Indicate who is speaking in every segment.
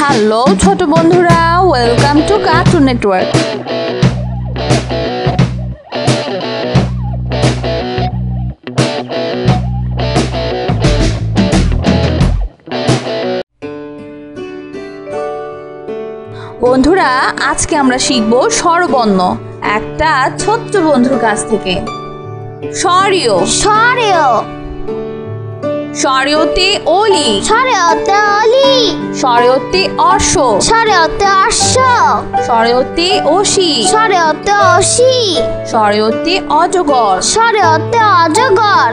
Speaker 1: Hello ছোট বন্ধুরা, welcome to cartoon network. বন্ধুরা, আজকে আমরা শিখব স্বরবর্ণ একটা ছোট্ট বন্ধুর কাছ থেকে। স্বরীয়
Speaker 2: স্বরীয়
Speaker 1: স্বরীয়তে অলি
Speaker 2: স্বরীয়তে অলি
Speaker 1: স্বরীয়তে অশ্ব
Speaker 2: স্বরীয়তে অশ্ব
Speaker 1: স্বরীয়তে অসি
Speaker 2: স্বরীয়তে অসি
Speaker 1: স্বরীয়তে অজগর
Speaker 2: স্বরীয়তে অজগর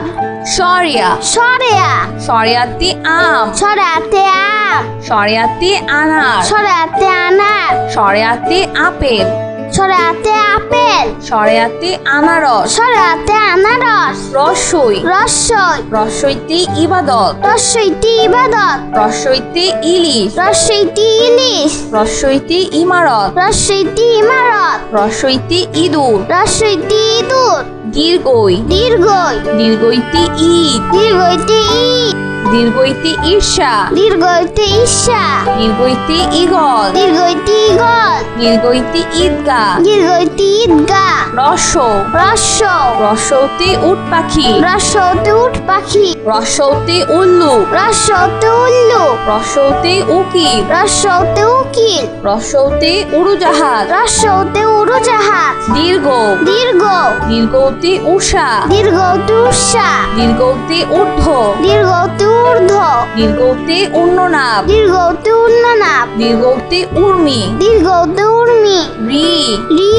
Speaker 1: স্বরিয়া
Speaker 2: স্বরিয়া
Speaker 1: স্বরিয়াতে আম
Speaker 2: স্বরিয়াতে আম
Speaker 1: স্বরিয়াতে আনার
Speaker 2: স্বরিয়াতে আনার
Speaker 1: স্বরিয়াতে আপেল
Speaker 2: স্বরিয়াতে আপেল
Speaker 1: স্বরিয়াতে আনারস
Speaker 2: স্বরিয়াতে আনারস
Speaker 1: রসই
Speaker 2: রসই
Speaker 1: রসইতে ইবাদত
Speaker 2: রসইতে ইবাদত
Speaker 1: রসইতে ইলিশ
Speaker 2: রসইতে ইলিশ
Speaker 1: রসইতে ইমারত
Speaker 2: রসইতে ইমারত
Speaker 1: রসইতে ইঁদুর
Speaker 2: রসইতে ইঁদুর
Speaker 1: দীর্ঘই
Speaker 2: দীর্ঘই
Speaker 1: দীর্ঘইতে ঈদ
Speaker 2: দীর্ঘইতে ঈদ
Speaker 1: দীর্ঘইতে ঈর্ষা
Speaker 2: দীর্ঘইতে ঈর্ষা
Speaker 1: দীর্ঘইতে ঈগল
Speaker 2: দীর্ঘইতে ঈগল
Speaker 1: দীর্ঘইতে ঈদগাহ
Speaker 2: দীর্ঘইতে ঈদগাহ
Speaker 1: রস্য
Speaker 2: রস্য
Speaker 1: রস্যতে উট পাখি
Speaker 2: রস্যতে উট পাখি
Speaker 1: রস্যতে উল্লুক
Speaker 2: রস্যতে উল্লুক
Speaker 1: রস্যতে উকিল
Speaker 2: রস্যতে উকিল
Speaker 1: রস্যতে উড়োজাহাজ
Speaker 2: রস্যতে উড়োজাহাজ
Speaker 1: দীর্ঘ
Speaker 2: দীর্ঘ
Speaker 1: দীর্ঘতে উষা
Speaker 2: দীর্ঘতে উষা
Speaker 1: দীর্ঘতে ঊর্ধ্ব
Speaker 2: দীর্ঘতে ঊর্ধ্ব
Speaker 1: দীর্ঘতে উন্ননাভ
Speaker 2: দীর্ঘতে উন্ননাভ
Speaker 1: দীর্ঘতে উর্মি
Speaker 2: দীর্ঘতে উর্মি
Speaker 1: রি
Speaker 2: রি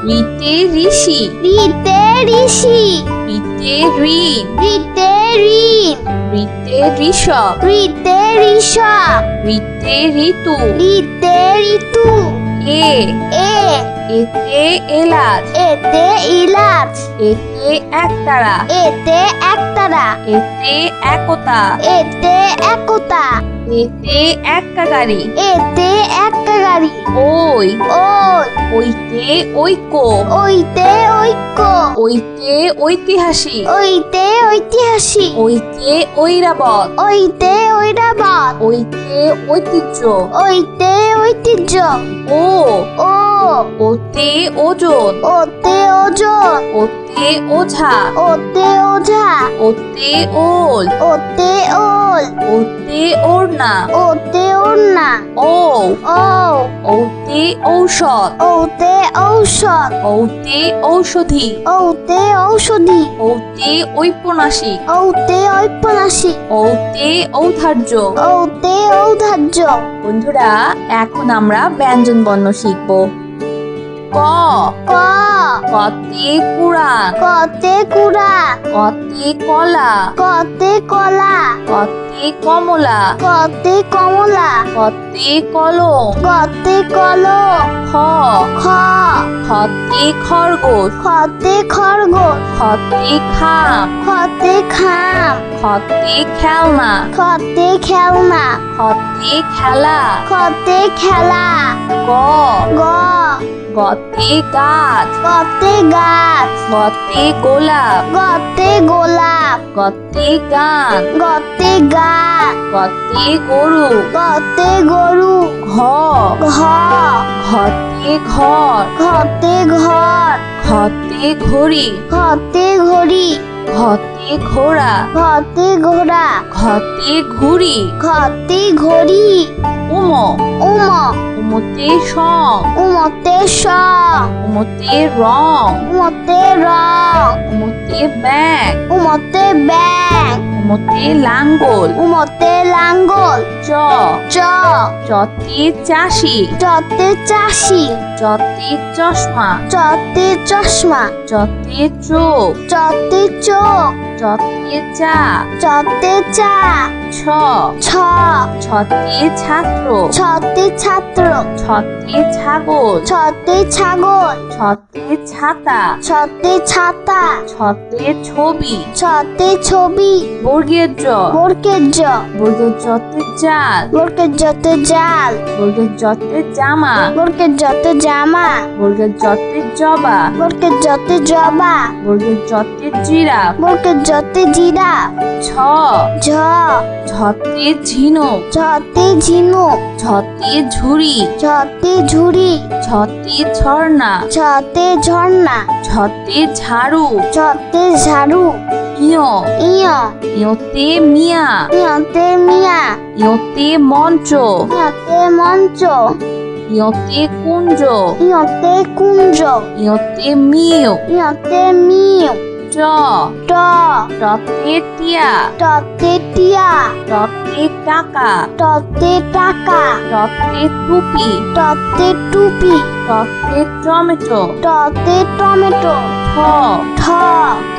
Speaker 1: রিতে ঋষি
Speaker 2: রিতে ঋষি
Speaker 1: রিতে ঋণ
Speaker 2: রিতে ঋণ
Speaker 1: রিতে ঋষভ
Speaker 2: রিতে ঋষভ
Speaker 1: রিতে ঋতু
Speaker 2: রিতে ঋতু
Speaker 1: এ
Speaker 2: এ
Speaker 1: এতে এলাচ
Speaker 2: এতে ইলাচ
Speaker 1: এতে একতারা
Speaker 2: এতে একতারা
Speaker 1: এতে একতা
Speaker 2: এতে একতা
Speaker 1: এতে একাগারি
Speaker 2: এতে একগাড়ি
Speaker 1: ওই
Speaker 2: ওই
Speaker 1: ওইতে ঐক্য
Speaker 2: ওইতে ঐক্য
Speaker 1: ওইতে ঐতিহাসিক
Speaker 2: ওইতে ঐতিহাসিক
Speaker 1: ওইতে ঐরাবত
Speaker 2: ওইতে ঐরাবত
Speaker 1: ওইতে ঐতিহ্য
Speaker 2: ওইতে ঐতিহ্য
Speaker 1: ও
Speaker 2: ও
Speaker 1: ওতে ওজন
Speaker 2: ওতে ওজন
Speaker 1: ওতে ওঝা
Speaker 2: ওতে ওঝা
Speaker 1: ওতে ওল
Speaker 2: ওতে ওল
Speaker 1: ওতে ওড়না
Speaker 2: ওতে ওড়না
Speaker 1: ও
Speaker 2: ও
Speaker 1: ওতে ঔষধ
Speaker 2: ওতে ঔষধ
Speaker 1: ওতে ঔষধি
Speaker 2: ওতে ঔষধি
Speaker 1: ওতে ঔপন্যাসিক
Speaker 2: ওতে ঔপন্যাসিক
Speaker 1: ওতে ঔদার্য
Speaker 2: ওতে ঔদার্য।
Speaker 1: বন্ধুরা, এখন আমরা ব্যঞ্জন বর্ণ শিখব। ক
Speaker 2: ক
Speaker 1: কতে কুড়ান
Speaker 2: কতে কুড়ান
Speaker 1: কতে কলা
Speaker 2: কতে কলা
Speaker 1: কতে কমলা
Speaker 2: কতে কমলা
Speaker 1: কতে কলম
Speaker 2: কতে কলম
Speaker 1: খ
Speaker 2: খ
Speaker 1: খতে খরগোশ
Speaker 2: খতে খরগোশ
Speaker 1: খতে খাম
Speaker 2: খতে খাম
Speaker 1: খতে খেলনা
Speaker 2: খতে খেলনা
Speaker 1: খতে খেলা
Speaker 2: খতে খেলা
Speaker 1: গ
Speaker 2: গ
Speaker 1: গতে গাছ
Speaker 2: গতে গাছ
Speaker 1: গতে গোলাপ
Speaker 2: গতে গোলাপ
Speaker 1: গতে গান
Speaker 2: গতে গান
Speaker 1: গতে গরু
Speaker 2: গতে গরু
Speaker 1: ঘ
Speaker 2: ঘ
Speaker 1: ঘতে ঘর
Speaker 2: ঘতে ঘর
Speaker 1: ঘতে ঘড়ি
Speaker 2: ঘতে ঘড়ি
Speaker 1: ঘতে ঘোড়া
Speaker 2: ঘতে ঘোড়া
Speaker 1: ঘতে ঘুড়ি
Speaker 2: ঘতে ঘড়ি
Speaker 1: উম
Speaker 2: উম
Speaker 1: উমতে সং
Speaker 2: উমতে স
Speaker 1: উমতে রং
Speaker 2: উমতে রং
Speaker 1: উমতে ব্যাগ
Speaker 2: উমতে ব্যাং
Speaker 1: উমতে লাঙ্গল
Speaker 2: উমতে লাঙ্গল
Speaker 1: চ
Speaker 2: চ
Speaker 1: চতে চাষি
Speaker 2: চতে চাষি
Speaker 1: চতে চশমা
Speaker 2: চতে চশমা
Speaker 1: চতে চোখ
Speaker 2: চতে চোখ
Speaker 1: চতে চা
Speaker 2: চতে চা
Speaker 1: ছ
Speaker 2: ছ
Speaker 1: ছতে ছাত্র
Speaker 2: ছতে ছাত্র
Speaker 1: ছতে ছাগল
Speaker 2: ছতে ছাগল
Speaker 1: ছতে ছাতা
Speaker 2: ছতে ছাতা
Speaker 1: ছতে ছবি
Speaker 2: ছতে ছবি
Speaker 1: ব বর্গের জ
Speaker 2: বর্গের জ
Speaker 1: বর্গের জতে জাল
Speaker 2: বর্গের জতে জাল
Speaker 1: বর্গের জতে জামা
Speaker 2: বর্গের জতে জামা
Speaker 1: বর্গের জতে জবা
Speaker 2: বর্গের জতে জবা
Speaker 1: বর্গের জতে জিরাফ
Speaker 2: বর্গের জতে জিরা
Speaker 1: ছ
Speaker 2: ঝ
Speaker 1: ঝতে ঝিনুক
Speaker 2: ঝতে ঝিনুক
Speaker 1: ঝতে ঝুড়ি
Speaker 2: ঝতে ঝুড়ি
Speaker 1: ঝতে ঝর্ণা
Speaker 2: ঝতে ঝর্ণা
Speaker 1: ঝতে ঝাড়ু
Speaker 2: ঝতে ঝাড়ু
Speaker 1: ইয়
Speaker 2: ইয়
Speaker 1: ইয়তে মিয়া
Speaker 2: ইয়তে মিয়া
Speaker 1: ইয়তে মঞ্চ
Speaker 2: ইয়তে মঞ্চ
Speaker 1: ইয়তে কুঞ্জ
Speaker 2: ইয়তে কুঞ্জ
Speaker 1: ইয়তে মিউ
Speaker 2: ইয়তে মিউ
Speaker 1: ট
Speaker 2: ট
Speaker 1: টতে টিয়া
Speaker 2: টতে টিয়া
Speaker 1: টতে টাকা
Speaker 2: টতে টাকা
Speaker 1: টতে টুপি
Speaker 2: টতে টুপি
Speaker 1: টতে টমেটো
Speaker 2: টতে টমেটো
Speaker 1: ঠ
Speaker 2: ঠ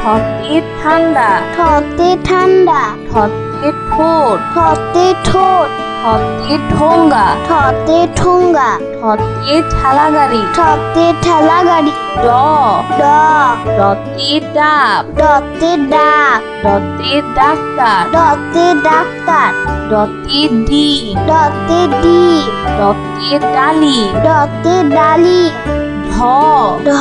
Speaker 1: ঠতে ঠান্ডা
Speaker 2: ঠতে ঠান্ডা
Speaker 1: ঠতে ঠোঁট
Speaker 2: ঠতে ঠোঁট
Speaker 1: ঠতে ঠোঙ্গা
Speaker 2: ঠতে ঠোঙ্গা
Speaker 1: ঠতে ঠেলা গাড়ি
Speaker 2: ঠতে ঠেলা গাড়ি
Speaker 1: ড
Speaker 2: ড
Speaker 1: ডতে ডাব
Speaker 2: ডতে ডাক
Speaker 1: ডতে ডাক্তার
Speaker 2: ডতে ডাক্তার
Speaker 1: ডতে ডিম
Speaker 2: ডতে ডিম
Speaker 1: ডতে ডালি
Speaker 2: ডতে ডালি
Speaker 1: ঢ
Speaker 2: ঢ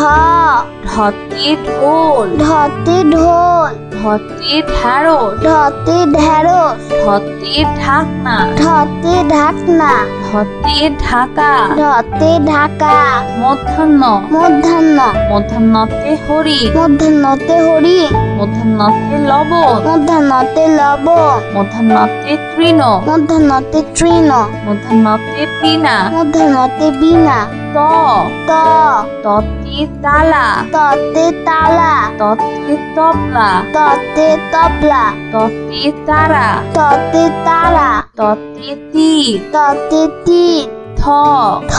Speaker 1: ঢতে ঢোল
Speaker 2: ঢতে ঢোল
Speaker 1: ঢতে ঢ্যাঁড়স
Speaker 2: ঢতে ঢেঁড়স
Speaker 1: ঢতে ঢাকনা
Speaker 2: ঢতে ঢাকনা
Speaker 1: ঢতে ঢাকা
Speaker 2: ঢতে ঢাকা
Speaker 1: মধ্যাহ্ন
Speaker 2: মধ্যাহ্ন
Speaker 1: মধ্যাহ্নতে হরি
Speaker 2: মধ্যাহ্নতে হরি
Speaker 1: মধ্যাহ্নতে লবণ
Speaker 2: মধ্যাহ্নতে লবণ
Speaker 1: মধ্যাহ্নতে তৃণ
Speaker 2: মধ্যাহ্নতে তৃণ
Speaker 1: মধ্যাহ্নতে পিনা
Speaker 2: মধ্যাহ্নতে বীণা
Speaker 1: ত
Speaker 2: ত
Speaker 1: ততে তালা
Speaker 2: ততে তালা
Speaker 1: ততে তবলা
Speaker 2: ততে তবলা
Speaker 1: ততে তারা
Speaker 2: ততে তারা
Speaker 1: ততে তীর
Speaker 2: ততে তীর
Speaker 1: থ
Speaker 2: থ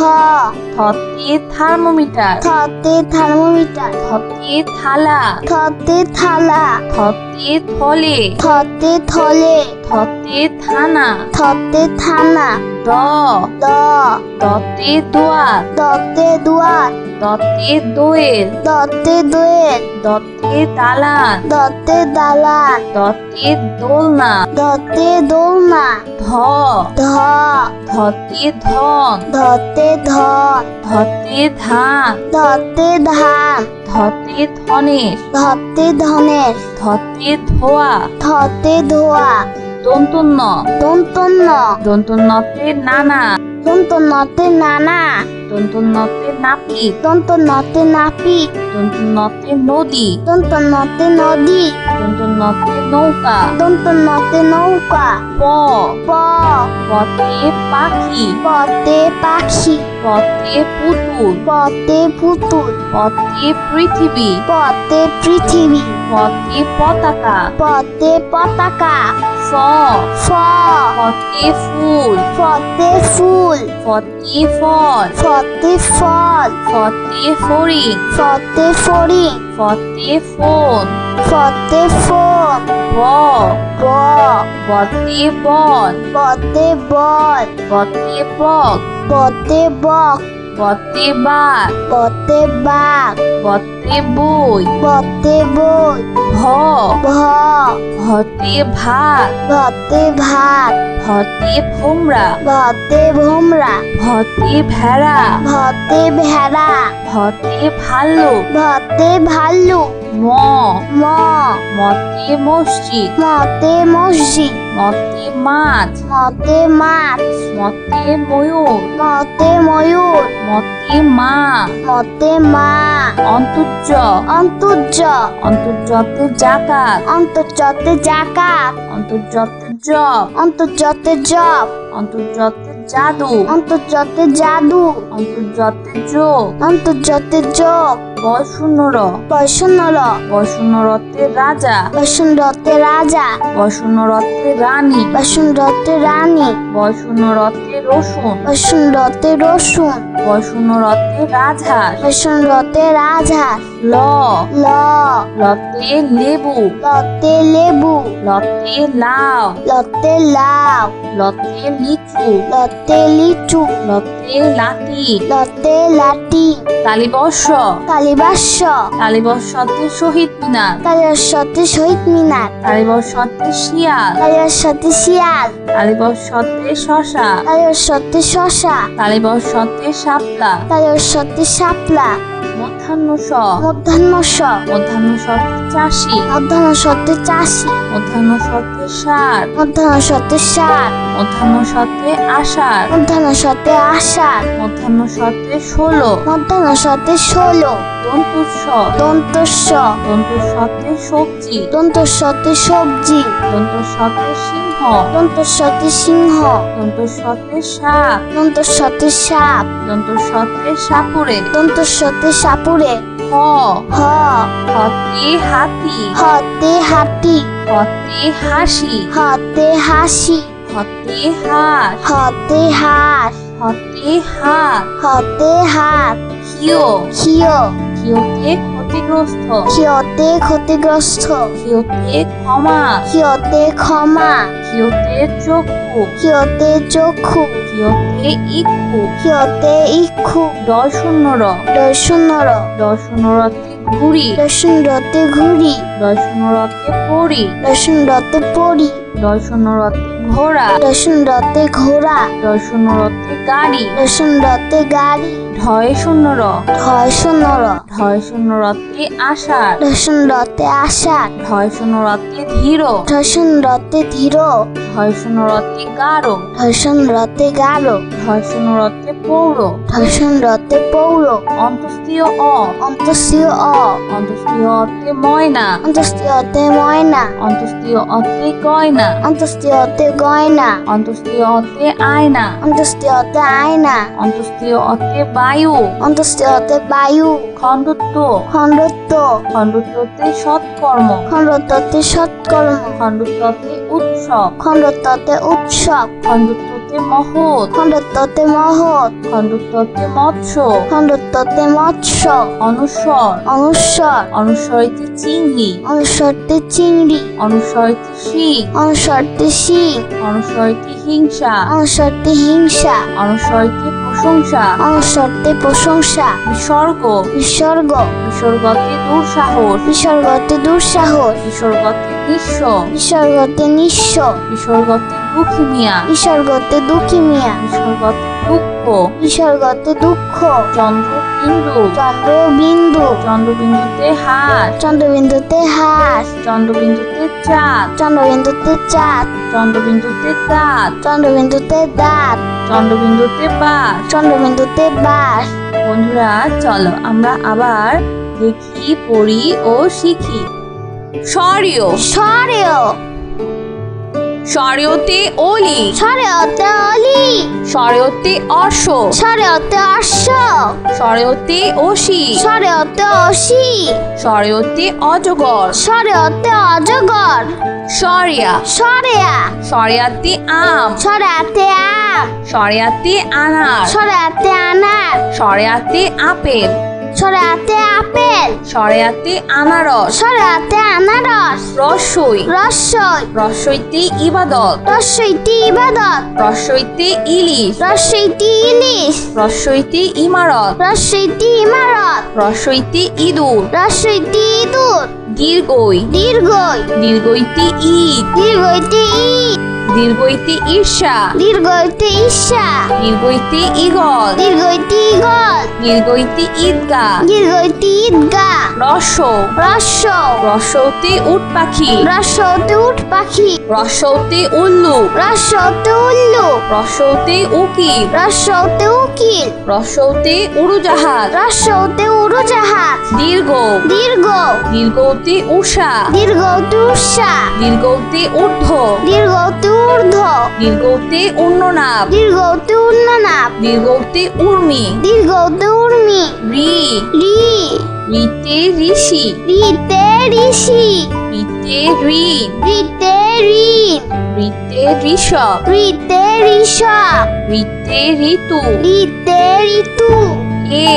Speaker 1: থতে থার্মোমিটার
Speaker 2: থতে থার্মোমিটার
Speaker 1: থতে থালা
Speaker 2: থতে থালা
Speaker 1: থতে থলে
Speaker 2: থতে থলে
Speaker 1: থতে থানা
Speaker 2: থতে থানা
Speaker 1: দ
Speaker 2: দ
Speaker 1: দতে দোয়াত
Speaker 2: দতে দুয়ার
Speaker 1: দতে দোয়েল
Speaker 2: দতে দোয়েল
Speaker 1: দতে দালান
Speaker 2: দতে দালান
Speaker 1: দতে দোলনা
Speaker 2: দতে দোলনা
Speaker 1: ধ
Speaker 2: ধ
Speaker 1: ধতে ধন
Speaker 2: ধতে ধন
Speaker 1: ধতে ধান
Speaker 2: ধতে ধান
Speaker 1: ধতে ধনেশ
Speaker 2: ধতে ধনেশ
Speaker 1: ধতে ধোয়া
Speaker 2: ধতে ধোয়া
Speaker 1: দন্তন্য
Speaker 2: দন্তন্য
Speaker 1: দন্তন্যতে নানা
Speaker 2: দন্তন্যতে নানা
Speaker 1: দন্তন্যতে নাপিত
Speaker 2: দন্তন্যতে নাপিত
Speaker 1: দন্তন্যতে নদী
Speaker 2: দন্তন্যতে নদী
Speaker 1: দন্তন্যতে নৌকা
Speaker 2: দন্তন্যতে নৌকা
Speaker 1: প
Speaker 2: প
Speaker 1: পতে পাখি
Speaker 2: পতে পাখি
Speaker 1: পতে পুতুল
Speaker 2: পতে পুতুল
Speaker 1: পতে পৃথিবী
Speaker 2: পতে পৃথিবী
Speaker 1: পতে পতাকা
Speaker 2: পতে পতাকা
Speaker 1: ফ
Speaker 2: ফ
Speaker 1: ফতে ফুল
Speaker 2: ফতে ফুল
Speaker 1: ফতে ফল
Speaker 2: ফতে ফল
Speaker 1: ফতে ফড়িং
Speaker 2: ফতে ফড়িং
Speaker 1: ফতে ফোন
Speaker 2: ফতে ফোন
Speaker 1: ব
Speaker 2: ব
Speaker 1: বতে বল
Speaker 2: বতে বল
Speaker 1: বতে বক
Speaker 2: বতে বক
Speaker 1: বতে বাঘ
Speaker 2: বতে বাঘ
Speaker 1: বতে বই
Speaker 2: বতে বই
Speaker 1: ভ
Speaker 2: ভ
Speaker 1: ভতে ভাত
Speaker 2: ভতে ভাত
Speaker 1: ভতে ভোমরা
Speaker 2: ভতে ভোমরা
Speaker 1: ভতে ভেড়া
Speaker 2: ভতে ভেড়া
Speaker 1: ভতে ভাল্লুক
Speaker 2: ভতে ভাল্লুক
Speaker 1: ম
Speaker 2: ম
Speaker 1: মতে মসজিদ
Speaker 2: মতে মসজিদ
Speaker 1: মতে মাছ
Speaker 2: মতে মাছ
Speaker 1: মতে ময়ূর
Speaker 2: মতে ময়ূর
Speaker 1: মতে মা
Speaker 2: মতে মা
Speaker 1: অন্তর্য
Speaker 2: অন্তর্য
Speaker 1: অন্তর্যতে জাকাত
Speaker 2: অন্তর্যতে জাকাত
Speaker 1: অন্তর্যতে জব
Speaker 2: অন্তর্যতে জব
Speaker 1: অন্তর্যতে জাদু
Speaker 2: অন্তর্যতে জাদু
Speaker 1: অন্তর্যতে যোগ
Speaker 2: অন্তর্যতে যোগ
Speaker 1: বয়শূন্যর
Speaker 2: বৈষ্ণর
Speaker 1: বয়শূন্যরতে রাজা
Speaker 2: বৈষ্ণরতে রাজা
Speaker 1: বয়শূন্যরতে রানী
Speaker 2: বৈষ্ণরতে রানী
Speaker 1: বয়শূন্যরতে রসুন
Speaker 2: বৈষ্ণরতে রসুন
Speaker 1: বয়শূন্যরতে রাজহাঁস
Speaker 2: বৈষ্ণরতে রাজহাঁস
Speaker 1: ল
Speaker 2: ল
Speaker 1: লতে লেবু
Speaker 2: লতে লেবু
Speaker 1: লতে লাউ
Speaker 2: লতে লাউ
Speaker 1: লতে লিচু
Speaker 2: লতে লিচু
Speaker 1: লতে লাতি
Speaker 2: লতে লাঠি
Speaker 1: তালিবর্ষ
Speaker 2: তালিবাস্য
Speaker 1: তালিবর্ষতে শহীদ মিনার
Speaker 2: তালিবাস্যতে শহীদ মিনার
Speaker 1: তালিবর্ষতে শিয়াল
Speaker 2: তালিবাস্যতে শিয়াল
Speaker 1: তালিবর্ষতে শশা
Speaker 2: তালিবাস্যতে শশা
Speaker 1: তালিবর্ষতে শাপলা
Speaker 2: তালিবাস্যতে শাপলা
Speaker 1: মধ্যাহ্ন স
Speaker 2: মধ্যাহ্ন স
Speaker 1: মধ্যাহ্ন সতে চাষি
Speaker 2: মধ্যাহ্ন সতে চাষি
Speaker 1: মধ্যাহ্ন সতে ষাট
Speaker 2: মধ্যাহ্ন সতে ষাট
Speaker 1: মধ্যাহ্ন সতে আষাঢ়
Speaker 2: মধ্যাহ্ন সতে আষাঢ়
Speaker 1: মধ্যাহ্ন সতে 16
Speaker 2: মধ্যাহ্ন সতে 16
Speaker 1: দন্তুস্ব
Speaker 2: দন্তস্ব
Speaker 1: দন্তুস্বতে সবজি
Speaker 2: দন্তস্বতে সবজি
Speaker 1: দন্তুস্বতে সিংহ
Speaker 2: দন্তস্বতে সিংহ
Speaker 1: দন্তুস্বতে সাপ
Speaker 2: দন্তস্বতে সাপ
Speaker 1: দন্তুস্বতে সাপুরে
Speaker 2: দন্তস্বতে সাপুরে
Speaker 1: হ
Speaker 2: হ
Speaker 1: হতে হাতি
Speaker 2: হতে হাতি
Speaker 1: হতে হাসি
Speaker 2: হতে হাসি
Speaker 1: হতে হাঁস
Speaker 2: হতে হাঁস
Speaker 1: হতে হাত
Speaker 2: হতে হাত
Speaker 1: খিও
Speaker 2: খিও
Speaker 1: খিওতে ক্ষতিগ্রস্ত
Speaker 2: খিওতে ক্ষতিগ্রস্ত
Speaker 1: খিওতে ক্ষমা
Speaker 2: খিওতে ক্ষমা
Speaker 1: খিওতে চক্ষু
Speaker 2: খিওতে চক্ষু
Speaker 1: খিওতে ইক্ষু
Speaker 2: খিওতে ইক্ষু
Speaker 1: দর্শনর
Speaker 2: দর্শনর
Speaker 1: দর্শনরতে ঘুরি
Speaker 2: দর্শনরতে ঘুরি
Speaker 1: দর্শনরতে পড়ি
Speaker 2: দর্শনরতে পড়ি
Speaker 1: দর্শনরতে ঘোড়া
Speaker 2: দর্শনরতে ঘোড়া
Speaker 1: দর্শনরতে গাড়ি
Speaker 2: দর্শনরতে গাড়ি
Speaker 1: ঢয় শূন্যর
Speaker 2: ঢয় শূন্যর
Speaker 1: ঢয় শূন্যরতে আষাঢ়
Speaker 2: দর্শনরতে আষাঢ়
Speaker 1: ঢয় শূন্যরতে ধীর
Speaker 2: দর্শনরতে ধীর
Speaker 1: ঢয় শূন্যরতে গাঢ়
Speaker 2: দর্শনরতে গাঢ়
Speaker 1: ঢয় শূন্যরতে পৌর
Speaker 2: দর্শনরতে পৌর
Speaker 1: অন্তস্তীয় অ
Speaker 2: অন্তস্তীয় অ
Speaker 1: অন্তস্তীয় অতে ময়না
Speaker 2: অন্তস্তীয়তে ময়না
Speaker 1: অন্তস্তীয় অতে গয়না
Speaker 2: অন্তস্তীয়তে গয়না
Speaker 1: অন্তস্তীয় অতে আয়না
Speaker 2: অন্তস্তীয়তে আয়না
Speaker 1: অন্তস্তীয় অতে বায়ু
Speaker 2: অন্তস্তীয়তে বায়ু
Speaker 1: খণ্ডত্ব
Speaker 2: খণ্ডত্ব
Speaker 1: খণ্ডত্বতে সৎকর্ম
Speaker 2: খণ্ডত্বতে সৎকর্ম
Speaker 1: খণ্ডত্বতে উৎসব
Speaker 2: খণ্ডত্বতে উৎসব
Speaker 1: খণ্ডত্বতে মহৎ
Speaker 2: খণ্ডত্বতে মহৎ
Speaker 1: খণ্ডত্বতে মৎস্য
Speaker 2: খণ্ডত্বতে মৎস্য
Speaker 1: অনুস্বর
Speaker 2: অনুস্বর
Speaker 1: অনুস্বরিতে চিংড়ি
Speaker 2: অনুস্বরতে চিংড়ি
Speaker 1: অনুস্বরিতে শিং
Speaker 2: অনুস্বরতে শিং
Speaker 1: অনুস্বরিতে হিংসা
Speaker 2: অনুস্বরতে হিংসা
Speaker 1: অনুস্বরিতে প্রশংসা
Speaker 2: অনুস্বরতে প্রশংসা
Speaker 1: বিসর্গ
Speaker 2: বিসর্গ
Speaker 1: বিসর্গতে দুঃসাহস
Speaker 2: বিসর্গতে দুঃসাহস
Speaker 1: বিসর্গতে নিঃস্ব
Speaker 2: বিসর্গতে নিঃস্ব
Speaker 1: বিসর্গতে দুঃখিমিয়া
Speaker 2: বিসর্গতে দুঃখিমিয়া
Speaker 1: বিসর্গতে দুঃখ
Speaker 2: বিসর্গতে দুঃখ
Speaker 1: চন্দ্রবিন্দু
Speaker 2: চন্দ্রবিন্দু
Speaker 1: চন্দ্রবিন্দুতে হাস
Speaker 2: চন্দ্রবিন্দুতে হাস
Speaker 1: চন্দ্রবিন্দুতে চাঁদ
Speaker 2: চন্দ্রবিন্দুতে চাঁদ
Speaker 1: চন্দ্রবিন্দুতে দাঁত
Speaker 2: চন্দ্রবিন্দুতে দাঁত
Speaker 1: চন্দ্রবিন্দুতে বাস
Speaker 2: চন্দ্রবিন্দুতে বাস
Speaker 1: বন্ধুরা চলো আমরা আবার দেখি পড়ি ও শিখি স্বরীয়
Speaker 2: স্বরেয়
Speaker 1: স্বরীয়তে অলি
Speaker 2: স্বরেয়তে অলি
Speaker 1: স্বরীয়তে অশ্ব
Speaker 2: স্বরেয়তে অশ্ব
Speaker 1: স্বরীয়তে অসি
Speaker 2: স্বরেয়তে অসি
Speaker 1: স্বরীয়তে অজগর
Speaker 2: স্বরেয়তে অজগর
Speaker 1: স্বরিয়া
Speaker 2: স্বরেয়া
Speaker 1: স্বরিয়াতে আম
Speaker 2: স্বরেয়াতে আম
Speaker 1: স্বরিয়াতে আনার
Speaker 2: স্বরেয়াতে আনার
Speaker 1: স্বরিয়াতে আপেল
Speaker 2: স্বরেয়াতে আপেল
Speaker 1: স্বরিয়াতে আনারস
Speaker 2: স্বরেয়াতে আনারস
Speaker 1: রসই
Speaker 2: রসই
Speaker 1: রসইতে ইবাদত
Speaker 2: রসইতে ইবাদত
Speaker 1: রসইতে ইলিশ
Speaker 2: রসইতে ইলিশ
Speaker 1: রসইতে ইমারত
Speaker 2: রসইতে ইমারত
Speaker 1: রসইতে ইঁদুর
Speaker 2: রসইতে ইঁদুর
Speaker 1: দীর্ঘই
Speaker 2: দীর্ঘই
Speaker 1: দীর্ঘইতে ঈদ
Speaker 2: দীর্ঘইতে ঈদ
Speaker 1: দীর্ঘইতে ঈর্ষা
Speaker 2: দীর্ঘইতে ঈর্ষা
Speaker 1: দীর্ঘইতে ইগল
Speaker 2: দীর্ঘইতে ইগল
Speaker 1: দীর্ঘইতে ঈদগাহ
Speaker 2: দীর্ঘইতে ঈদগাহ
Speaker 1: রস
Speaker 2: রস্য
Speaker 1: রসৌতে উট পাখি
Speaker 2: রস্যতে উট পাখি
Speaker 1: রসৌতে উল্লু
Speaker 2: রস্যতে উল্লু
Speaker 1: রসৌতে উকিল
Speaker 2: রস্যতে উকিল
Speaker 1: রসৌতে উড়োজাহাজ
Speaker 2: রস্যতে উড়োজাহাজ
Speaker 1: দীর্ঘ
Speaker 2: দীর্ঘ
Speaker 1: দীর্ঘতে উষা
Speaker 2: দীর্ঘতে উষা
Speaker 1: দীর্ঘতে ঊর্ধ্ব
Speaker 2: দীর্ঘতে ঊর্ধ্ব
Speaker 1: দীর্ঘতে উন্ননাভ
Speaker 2: দীর্ঘতে উন্ননাভ
Speaker 1: দীর্ঘতে উর্মি
Speaker 2: দীর্ঘতে উর্মি
Speaker 1: রি
Speaker 2: রি
Speaker 1: রিতে ঋষি
Speaker 2: রিতে ঋষি
Speaker 1: রিতে ঋণ
Speaker 2: রিতে ঋণ
Speaker 1: রিতে ঋষভ
Speaker 2: রিতে ঋষভ
Speaker 1: রিতে ঋতু
Speaker 2: রিতে ঋতু
Speaker 1: এ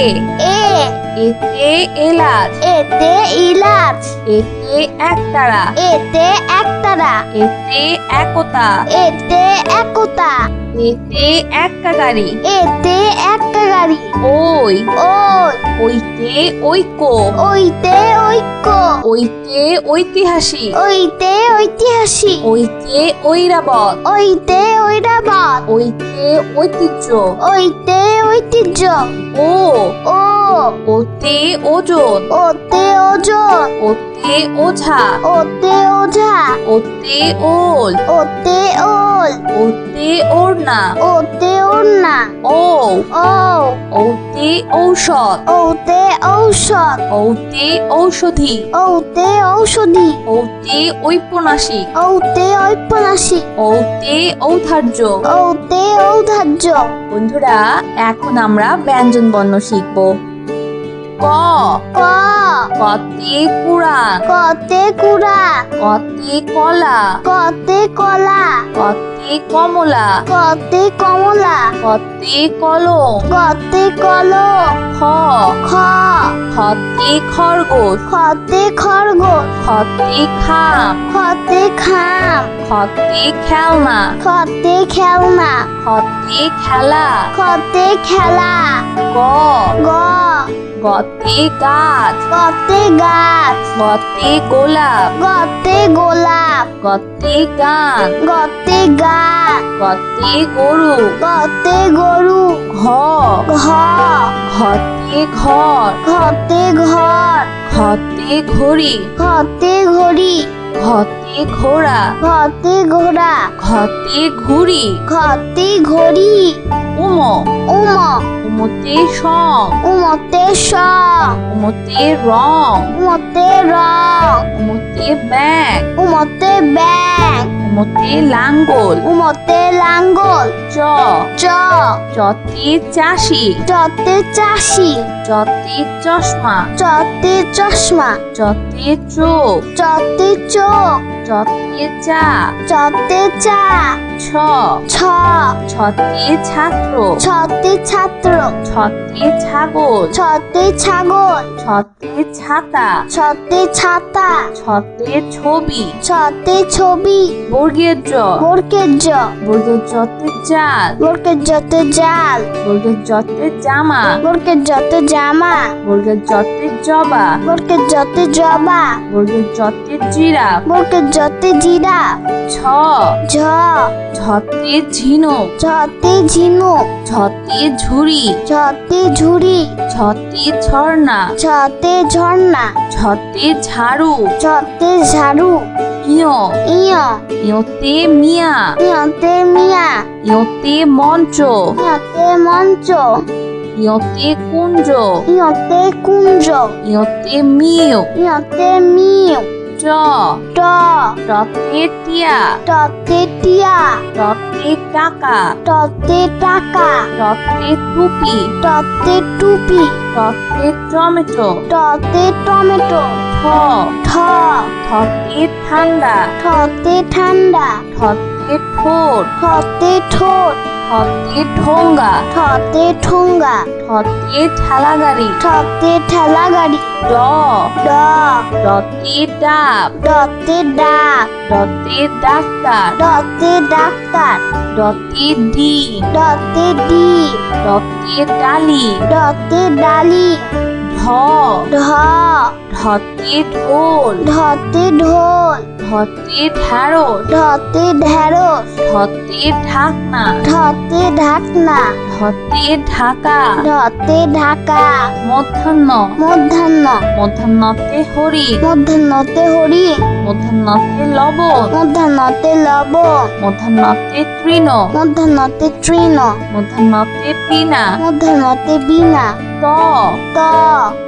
Speaker 2: এ
Speaker 1: এতে এলাচ।
Speaker 2: এতে ইলাচ।
Speaker 1: এতে একতারা।
Speaker 2: এতে একতারা।
Speaker 1: এতে একতা।
Speaker 2: এতে একতা।
Speaker 1: এতে একাগারি।
Speaker 2: এতে একগাড়ি।
Speaker 1: ওই।
Speaker 2: ওই।
Speaker 1: ওইতে ঐক্য।
Speaker 2: ওইতে ঐক্য।
Speaker 1: ওইতে ঐতিহাসিক।
Speaker 2: ওইতে ঐতিহাসিক।
Speaker 1: ওইতে ঐরাবত।
Speaker 2: ওইতে ঐরাবত।
Speaker 1: ওইতে ঐতিহ্য।
Speaker 2: ওইতে ঐতিহ্য।
Speaker 1: ও।
Speaker 2: ও।
Speaker 1: ওতে ওজন।
Speaker 2: ওতে ওজন।
Speaker 1: ওতে ওঝা।
Speaker 2: ওতে ওঝা।
Speaker 1: ওতে ওল।
Speaker 2: ওতে ওল।
Speaker 1: ওতে ওড়না।
Speaker 2: ওতে ওড়না।
Speaker 1: ও।
Speaker 2: ও।
Speaker 1: ওতে ঔষধ।
Speaker 2: ওতে ঔষধ।
Speaker 1: ওতে ঔষধি।
Speaker 2: ওতে ঔষধি।
Speaker 1: ওতে ঔপন্যাসিক।
Speaker 2: ওতে ঔপন্যাসিক।
Speaker 1: ওতে ঔদার্য।
Speaker 2: ওতে ঔদার্য।
Speaker 1: বন্ধুরা, এখন আমরা ব্যঞ্জন বর্ণ শিখব। ক।
Speaker 2: ক।
Speaker 1: কতে কুড়ান।
Speaker 2: কতে কুড়া।
Speaker 1: কতে কলা।
Speaker 2: কতে কলা।
Speaker 1: কতে কমলা।
Speaker 2: কতে কমলা।
Speaker 1: কতে কলম।
Speaker 2: কতে কলম।
Speaker 1: খ।
Speaker 2: খ।
Speaker 1: খতে খরগোশ।
Speaker 2: খতে খরগোশ।
Speaker 1: খতে খাম।
Speaker 2: খতে খাম।
Speaker 1: খতে খেলনা।
Speaker 2: খতে খেলনা।
Speaker 1: খতে খেলা।
Speaker 2: খতে খেলা।
Speaker 1: গ।
Speaker 2: গ।
Speaker 1: গতে গাছ।
Speaker 2: গতে গাছ।
Speaker 1: গতে গোলাপ।
Speaker 2: গতে গোলাপ।
Speaker 1: গতে গান।
Speaker 2: গতে গান।
Speaker 1: গতে গরু।
Speaker 2: গতে গরু।
Speaker 1: ঘ।
Speaker 2: ঘ।
Speaker 1: ঘতে ঘর।
Speaker 2: ঘতে ঘর।
Speaker 1: ঘতে ঘড়ি।
Speaker 2: ঘতে ঘড়ি।
Speaker 1: ঘতে ঘোড়া।
Speaker 2: ঘতে ঘোড়া।
Speaker 1: ঘতে ঘুড়ি।
Speaker 2: ঘতে ঘড়ি।
Speaker 1: উম।
Speaker 2: উম।
Speaker 1: উমতে সং।
Speaker 2: উমতে স।
Speaker 1: উমতে রং।
Speaker 2: উমতে রং।
Speaker 1: উমতে ব্যাং।
Speaker 2: উমতে ব্যাং।
Speaker 1: উমতে লাঙ্গল।
Speaker 2: উমতে লাঙ্গল।
Speaker 1: চ।
Speaker 2: চ।
Speaker 1: চতে চাষি।
Speaker 2: চতে চাষি।
Speaker 1: চতে চশমা।
Speaker 2: চতে চশমা।
Speaker 1: চতে চোখ।
Speaker 2: চতে চোখ।
Speaker 1: চতে চা।
Speaker 2: চতে চা।
Speaker 1: ছ।
Speaker 2: ছ।
Speaker 1: ছতে ছাত্র।
Speaker 2: ছতে ছাত্র।
Speaker 1: ছতে ছাগল।
Speaker 2: ছতে ছাগল।
Speaker 1: ছতে ছাতা।
Speaker 2: ছতে ছাতা।
Speaker 1: ছতে ছবি।
Speaker 2: ছতে ছবি।
Speaker 1: বর্গের জ।
Speaker 2: বর্গের জ।
Speaker 1: বর্গের জতে জাল।
Speaker 2: বর্গের যতে জাল।
Speaker 1: বর্গের জতে জামা।
Speaker 2: বর্গের যতে জামা।
Speaker 1: বর্গের জতে জবা।
Speaker 2: বর্গের যতে জবা।
Speaker 1: বর্গের জতে জিরাফ।
Speaker 2: বর্গের যতে জিরা।
Speaker 1: ছ।
Speaker 2: ঝ।
Speaker 1: ঝতে ঝিনুক।
Speaker 2: ঝতে ঝিনুক।
Speaker 1: ঝতে ঝুড়ি।
Speaker 2: ঝতে ঝুড়ি।
Speaker 1: ঝতে ঝর্ণা।
Speaker 2: ঝতে ঝর্ণা।
Speaker 1: ঝতে ঝাড়ু।
Speaker 2: ঝতে ঝাড়ু।
Speaker 1: ইয়।
Speaker 2: ইয়।
Speaker 1: ইয়তে মিয়া।
Speaker 2: ইয়তে মিয়া।
Speaker 1: ইয়তে মঞ্চ।
Speaker 2: ইয়তে মঞ্চ।
Speaker 1: ইয়তে কুঞ্জ।
Speaker 2: ইয়তে কুঞ্জ।
Speaker 1: ইয়তে মিউ।
Speaker 2: ইয়তে মিউ।
Speaker 1: ট।
Speaker 2: ট।
Speaker 1: টতে টিয়া।
Speaker 2: টতে টিয়া।
Speaker 1: টতে টাকা।
Speaker 2: টতে টাকা।
Speaker 1: টতে টুপি।
Speaker 2: টতে টুপি।
Speaker 1: টতে টমেটো।
Speaker 2: টতে টমেটো।
Speaker 1: ঠ।
Speaker 2: ঠ।
Speaker 1: ঠতে ঠান্ডা।
Speaker 2: ঠতে ঠান্ডা।
Speaker 1: ঠতে ঠোঁট।
Speaker 2: ঠতে ঠোঁট।
Speaker 1: ঠতে ঠোঙ্গা।
Speaker 2: ঠতে ঠোঙ্গা।
Speaker 1: ঠতে ঠেলাগাড়ি।
Speaker 2: ঠতে ঠেলা গাড়ি।
Speaker 1: ড।
Speaker 2: ড।
Speaker 1: ডতে ডাব।
Speaker 2: ডতে ডাক।
Speaker 1: ডতে ডাক্তার।
Speaker 2: ডতে ডাক্তার।
Speaker 1: ডতে ডিম।
Speaker 2: ডতে ডিম।
Speaker 1: ডতে ডালি।
Speaker 2: ডতে ডালি।
Speaker 1: ঢ।
Speaker 2: ঢ।
Speaker 1: ঢতে ঢোল।
Speaker 2: ঢতে ঢোল।
Speaker 1: ঢতে ঢ্যাঁড়স।
Speaker 2: ঢতে ঢেঁড়স।
Speaker 1: ঢতে ঢাকনা।
Speaker 2: ঢতে ঢাকনা।
Speaker 1: ঢতে ঢাকা।
Speaker 2: ঢতে ঢাকা।
Speaker 1: মধ্যাহ্ন।
Speaker 2: মধ্যাহ্ন।
Speaker 1: মধ্যাহ্নতে হরিণ।
Speaker 2: মধ্যাহ্নতে হরিণ।
Speaker 1: মধ্যাহ্নতে লবণ।
Speaker 2: মধ্যাহ্নতে লবণ।
Speaker 1: মধ্যাহ্নতে তৃণ।
Speaker 2: মধ্যাহ্নতে তৃণ।
Speaker 1: মধ্যাহ্নতে পিনা।
Speaker 2: মধ্যাহ্নতে বীণা।
Speaker 1: ত।
Speaker 2: ত।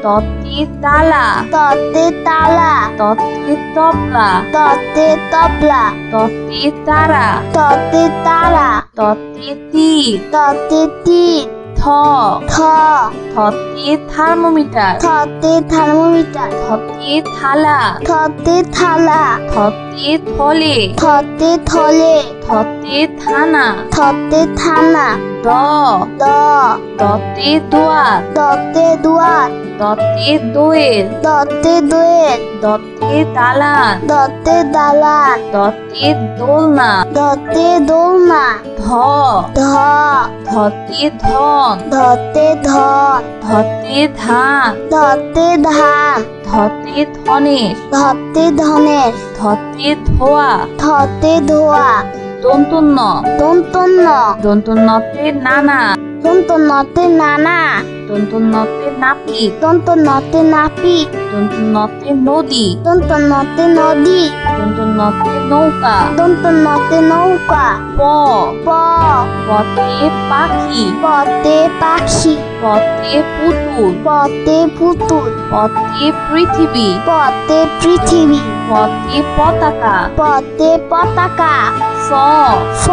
Speaker 1: ততে তালা।
Speaker 2: ততে তালা।
Speaker 1: ততে তবলা।
Speaker 2: ততে তবলা।
Speaker 1: ততে তারা।
Speaker 2: ততে তারা।
Speaker 1: ততে তীর।
Speaker 2: ততে তীর।
Speaker 1: থ।
Speaker 2: থ।
Speaker 1: থতে থার্মোমিটার।
Speaker 2: থতে থার্মোমিটার।
Speaker 1: থতে থালা।
Speaker 2: থতে থালা।
Speaker 1: থতে থলে।
Speaker 2: থতে থলে।
Speaker 1: থতে থানা।
Speaker 2: থতে থানা।
Speaker 1: থ। দ
Speaker 2: দ
Speaker 1: দতে দোয়াত
Speaker 2: দতে দুয়ার
Speaker 1: দতে দোয়েল
Speaker 2: দতে দোয়েল
Speaker 1: দতে দালান
Speaker 2: দতে দালান
Speaker 1: দতে দোলনা
Speaker 2: দতে দোলনা
Speaker 1: ধ
Speaker 2: ধ
Speaker 1: ধতে ধন
Speaker 2: ধতে ধন
Speaker 1: ধতে ধান
Speaker 2: ধতে ধান
Speaker 1: ধতে ধনেশ
Speaker 2: ধতে ধনেশ
Speaker 1: ধতে ধোয়া
Speaker 2: ধতে ধোয়া
Speaker 1: দন্তন্য
Speaker 2: দন্তন্য
Speaker 1: দন্তন্যতে নানা
Speaker 2: দন্তন্যতে নানা
Speaker 1: দন্তন্যতে নাপিত
Speaker 2: দন্তন্যতে নাপিত
Speaker 1: দন্তন্যতে নদী
Speaker 2: দন্তন্যতে নদী
Speaker 1: দন্তন্যতে নৌকা
Speaker 2: দন্তন্যতে নৌকা
Speaker 1: প
Speaker 2: প
Speaker 1: পতে পাখি
Speaker 2: পতে পাখি
Speaker 1: পতে পুতুল
Speaker 2: পতে পুতুল
Speaker 1: পতে পৃথিবী
Speaker 2: পতে পৃথিবী
Speaker 1: পতে পতাকা
Speaker 2: পতে পতাকা
Speaker 1: ফ
Speaker 2: ফ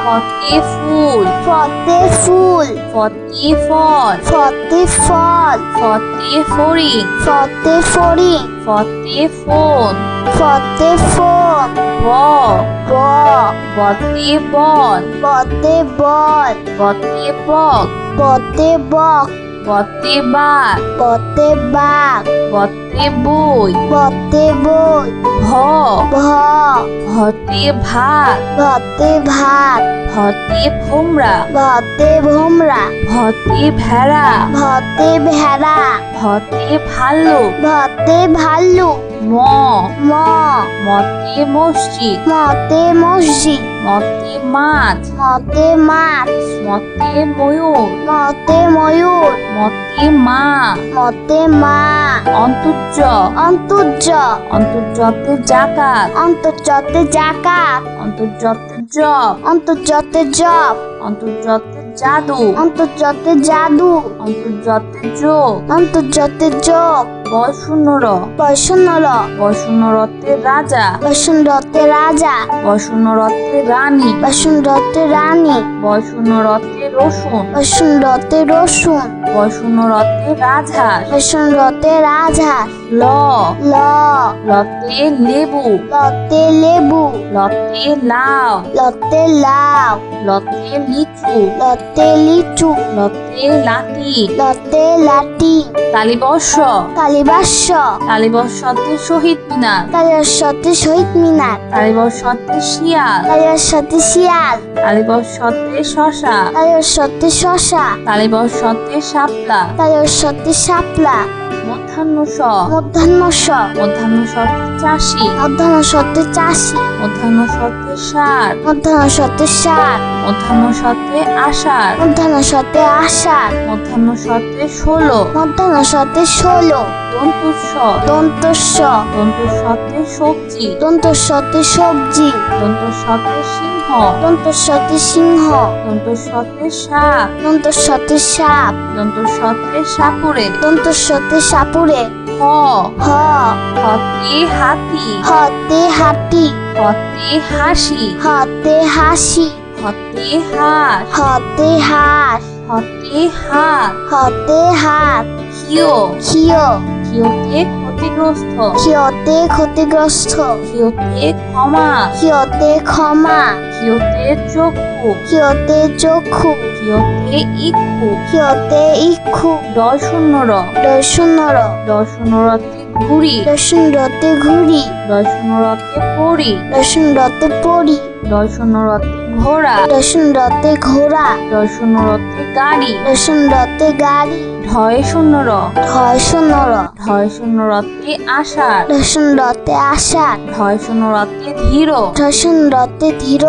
Speaker 1: পতে ফুল
Speaker 2: ফতে ফুল
Speaker 1: ফতে ফল
Speaker 2: ফতে ফল
Speaker 1: ফতে ফড়িং
Speaker 2: ফতে ফড়িং
Speaker 1: ফতে ফোন
Speaker 2: ফতে ফোন
Speaker 1: ব
Speaker 2: ব
Speaker 1: বতে বল
Speaker 2: বতে বল
Speaker 1: বতে বক
Speaker 2: বতে বক
Speaker 1: বতে বাঘ
Speaker 2: বতে বাঘ
Speaker 1: বতে বই
Speaker 2: বতে বই
Speaker 1: ভ
Speaker 2: ভ
Speaker 1: ভতে ভাত
Speaker 2: ভতে ভাত
Speaker 1: ভতে ভোমরা
Speaker 2: ভতে ভোমরা
Speaker 1: ভতে ভেড়া
Speaker 2: ভতে ভেড়া
Speaker 1: ভতে ভাল্লুক
Speaker 2: ভতে ভাল্লুক
Speaker 1: ম
Speaker 2: ম
Speaker 1: মতে মসজিদ
Speaker 2: মতে মসজিদ
Speaker 1: মতে মাছ
Speaker 2: মতে মাছ
Speaker 1: মতে ময়ূর
Speaker 2: মতে ময়ূর
Speaker 1: মতে মা
Speaker 2: মতে মা
Speaker 1: অন্তর্য
Speaker 2: অন্তর্য
Speaker 1: অন্তর্যতে জাকাত
Speaker 2: অন্তর্যতে জাকাত
Speaker 1: অন্তর্যতে জব
Speaker 2: অন্তর্যতে জব
Speaker 1: অন্তর্যতে জাদু
Speaker 2: অন্তর্যতে জাদু
Speaker 1: অন্তর্যতে যোগ
Speaker 2: অন্তর্যতে যোগ
Speaker 1: বয়শূন্যর
Speaker 2: বৈষ্ণর
Speaker 1: বয়শূন্যরতে রাজা
Speaker 2: বৈষ্ণরতে রাজা
Speaker 1: বয়শূন্যরতে রানী
Speaker 2: বৈষ্ণরতে রানী
Speaker 1: বয়শূন্যরতে রসুন
Speaker 2: বৈষ্ণরতে রসুন
Speaker 1: বয়শূন্যরতে রাজহাঁস
Speaker 2: বৈষ্ণরতে রাজা
Speaker 1: ল
Speaker 2: ল
Speaker 1: লতে লেবু
Speaker 2: লতে লেবু
Speaker 1: লতে লাউ
Speaker 2: লতে লাউ
Speaker 1: লতে লিচু
Speaker 2: লতে লিচু
Speaker 1: লতে লাঠি
Speaker 2: লতে লাঠি
Speaker 1: তালিবর্ষ
Speaker 2: কালিবাস্য
Speaker 1: তালিবর্ষতে শহীদ মিনার
Speaker 2: কালিবাস্যতে শহীদ মিনার
Speaker 1: তালিবর্ষতে শিয়াল
Speaker 2: কালিবাস্যতে শিয়াল
Speaker 1: তালিবর্ষতে শশা
Speaker 2: কালিবাস্যতে শশা
Speaker 1: তালিবর্ষতে শাপলা
Speaker 2: কালিবাস্যতে শাপলা
Speaker 1: মধ্যাহ্ন স
Speaker 2: মধ্যাহ্ন স
Speaker 1: মধ্যাহ্ন সতে চাষি
Speaker 2: মধ্যাহ্ন সতে চাষি
Speaker 1: মধ্যাহ্ন সতে ষাট
Speaker 2: মধ্যাহ্ন সতে ষাট
Speaker 1: মধ্যাহ্ন সতে আষাঢ়
Speaker 2: মধ্যাহ্ন সতে আষাঢ়
Speaker 1: মধ্যাহ্ন সতে 16
Speaker 2: মধ্যাহ্ন সতে 16
Speaker 1: দন্তুস্ব
Speaker 2: দন্তস্ব
Speaker 1: দন্তুস্বতে সবজি
Speaker 2: দন্তস্বতে সবজি
Speaker 1: দন্তুস্বতে সিংহ
Speaker 2: দন্তস্বতে সিংহ
Speaker 1: দন্তুস্বতে সাপ
Speaker 2: দন্তস্বতে সাপ
Speaker 1: দন্তুস্বতে সাপুরে
Speaker 2: দন্তস্বতে সাপুরে
Speaker 1: হ
Speaker 2: হ
Speaker 1: হতে হাতি
Speaker 2: হতে হাতি
Speaker 1: হতে হাসি
Speaker 2: হতে হাসি
Speaker 1: হতে হাঁস
Speaker 2: হতে হাঁস
Speaker 1: হতে হাত
Speaker 2: হতে হাত
Speaker 1: ক্ষিয়
Speaker 2: ক্ষিয়
Speaker 1: ক্ষিয়তে ক্ষতিগ্রস্ত
Speaker 2: ক্ষিয়তে ক্ষতিগ্রস্ত
Speaker 1: ক্ষিয়তে ক্ষমা
Speaker 2: ক্ষিয়তে ক্ষমা
Speaker 1: ক্ষিয়তে চক্ষু
Speaker 2: ক্ষিয়তে চক্ষু
Speaker 1: ক্ষিয়তে ইক্ষু
Speaker 2: ক্ষিয়তে ইক্ষু
Speaker 1: দর্শনর
Speaker 2: দর্শনর
Speaker 1: দর্শনরতে ঘুড়ি
Speaker 2: দর্শনরতে ঘুড়ি
Speaker 1: দর্শনরতে পরি
Speaker 2: দর্শনরতে পরি
Speaker 1: দর্শনরতে ঘোড়া
Speaker 2: দর্শনরতে ঘোড়া
Speaker 1: দর্শনরতে গাড়ি
Speaker 2: দর্শনরতে গাড়ি
Speaker 1: ঢয় শূন্যর
Speaker 2: ঢয় শূন্যর
Speaker 1: ঢয় শূন্যরতে আষাঢ়
Speaker 2: দর্শনরতে আষাঢ়
Speaker 1: ঢয় শূন্যরতে ধীর
Speaker 2: দর্শনরতে ধীর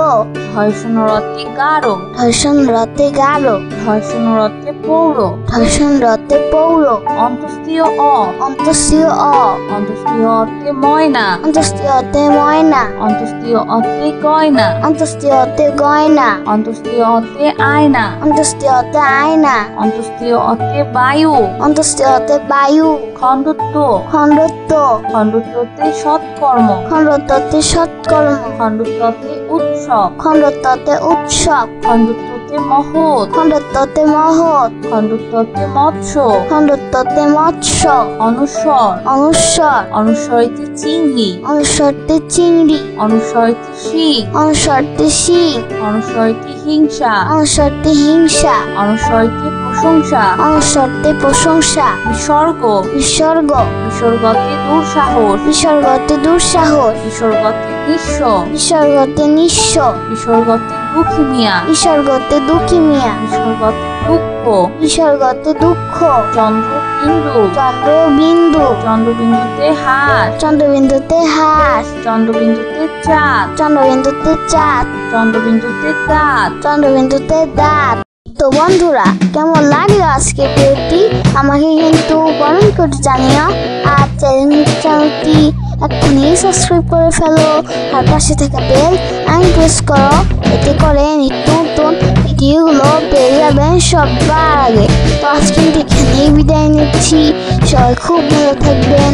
Speaker 1: ঢয় শূন্যরতে গাঢ়
Speaker 2: দর্শনরতে গাঢ়
Speaker 1: ঢয় শূন্যরতে পৌর
Speaker 2: দর্শনরতে পৌর
Speaker 1: অন্তস্তীয় অ
Speaker 2: অন্তস্তীয় অ
Speaker 1: অন্তস্তীয় অতে ময়না
Speaker 2: অন্তস্তীয়তে ময়না
Speaker 1: অন্তস্তীয় অতে গয়না
Speaker 2: অন্তস্তীয়তে গয়না
Speaker 1: অন্তস্তীয় অতে আয়না
Speaker 2: অন্তস্তীয়তে আয়না
Speaker 1: অন্তস্তীয় অতে বায়ু
Speaker 2: অন্তস্তীয়তে বায়ু
Speaker 1: খণ্ডত্ব
Speaker 2: খণ্ডত্ব
Speaker 1: খণ্ডত্বতে সৎকর্ম
Speaker 2: খণ্ডত্বতে সৎকর্ম
Speaker 1: খণ্ডত্বতে উৎসব
Speaker 2: খণ্ডত্বতে উৎসব
Speaker 1: খণ্ডত্বতে খণ্ডত্বতে মহৎ,
Speaker 2: খণ্ডত্বতে মহৎ,
Speaker 1: খণ্ডত্বতে মৎস্য,
Speaker 2: খণ্ডত্বতে মৎস্য,
Speaker 1: অনুস্বর,
Speaker 2: অনুস্বর,
Speaker 1: অনুস্বরিতে চিংড়ি,
Speaker 2: অনুস্বরতে চিংড়ি,
Speaker 1: অনুস্বরিতে শিং,
Speaker 2: অনুস্বরতে শিং,
Speaker 1: অনুস্বরিতে হিংসা,
Speaker 2: অনুস্বরতে হিংসা,
Speaker 1: অনুস্বরিতে প্রশংসা,
Speaker 2: অনুস্বরতে প্রশংসা,
Speaker 1: বিসর্গ,
Speaker 2: বিসর্গ,
Speaker 1: বিসর্গতে দুঃসাহস,
Speaker 2: বিসর্গতে দুঃসাহস,
Speaker 1: বিসর্গতে নিঃস্ব,
Speaker 2: বিসর্গতে নিঃস্ব,
Speaker 1: বিসর্গতে দুঃখী মিয়া,
Speaker 2: বিসর্গতে দুঃখী মিয়া,
Speaker 1: বিসর্গতে দুঃখ,
Speaker 2: বিসর্গতে দুঃখ,
Speaker 1: চন্দ্রবিন্দু,
Speaker 2: চন্দ্রবিন্দু,
Speaker 1: চন্দ্রবিন্দুতে হাস,
Speaker 2: চন্দ্রবিন্দুতে হাস,
Speaker 1: চন্দ্রবিন্দুতে চাঁদ,
Speaker 2: চন্দ্রবিন্দুতে চাঁদ,
Speaker 1: চন্দ্রবিন্দুতে দাঁত।
Speaker 2: চন্দ্রবিন্দুতে দাঁত। তো বন্ধুরা, কেমন লাগলো আজকের ভিডিওটি আমাকে কিন্তু কমেন্ট করে জানিও। আর চ্যানেলটি এখনই সাবস্ক্রাইব করে ফেলো, আর পাশে থাকা বেল আইকন প্রেস করো, এতে করে নিত্য নতুন ভিডিওগুলো পেয়ে যাবেন সবার আগে। তো আজকে এখানেই বিদায় নিচ্ছি, সবাই খুব ভালো থাকবেন।